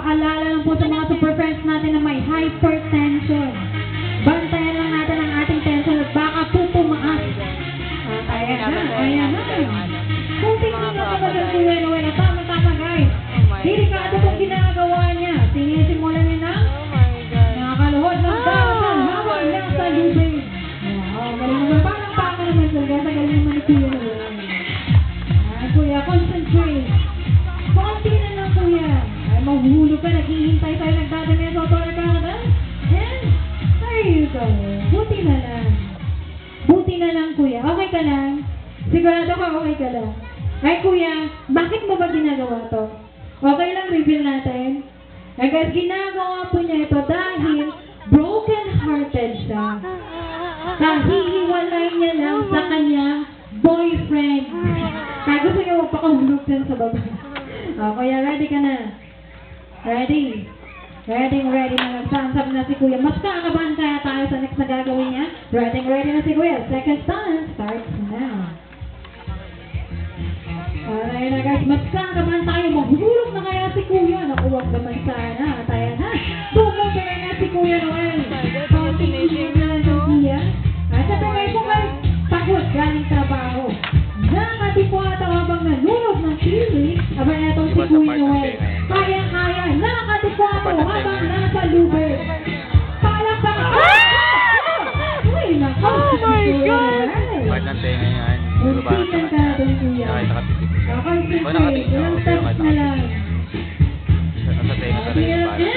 paalala lang po sa mga super friends natin na may hypertension. Bantayan lang natin ang ating tension at baka po tumaas. Ayan na. Kung tingnan na talaga si Noel, tama guys. Delikado itong ginagawa niya. Sinisimulan niya na nakaluhod ng darasan habang nasa lubid. Galing naman. Parang baka naman sila. Galing naman ni Kuya Noel. Ay, Kuya, concentrate. Konti na lang, Kuya. Ay, mahuhulog ka. Naghihintay tayo. Nagdadami sa auto Canada. And, there you go. Buti na lang, Kuya. Okay ka lang? Sigurado ka, okay ka lang. Ay, Kuya, bakit mo ba ginagawa to? Okay lang, reveal natin. Ay, guys, ginagawa po niya ito dahil broken-hearted siya. Kahihiwalay niya lang sa kanyang boyfriend. Kaya gusto niya magpakahulog dyan sa baba. Kuya, ready ka na? Ready na. Nagsansap na si Kuya. Mas kakabahan kaya tayo sa next na gagawin niya? Ready na si Kuya. Second stance starts now. Alright na guys, mas kakabahan tayo. Maghulog na kaya si Kuya. Naku, wag naman sana. Tayo na. Bumubay na si Kuya Noel. Konting na lang ng Kuya. At sa tagay po guys, pagod galing trabaho. Nakatipuata habang nanunod ng TV. Aba na itong si Kuya Noel. Kaya, nakatipuata habang nasa lubid. Palakpakan! Uy, nako! Oh my God! Part ng tenga yan. Muntikan ka doon, Kuya. Nakatingin. Okay, sige. Ilang steps na lang. Sa tenga talaga yung parang.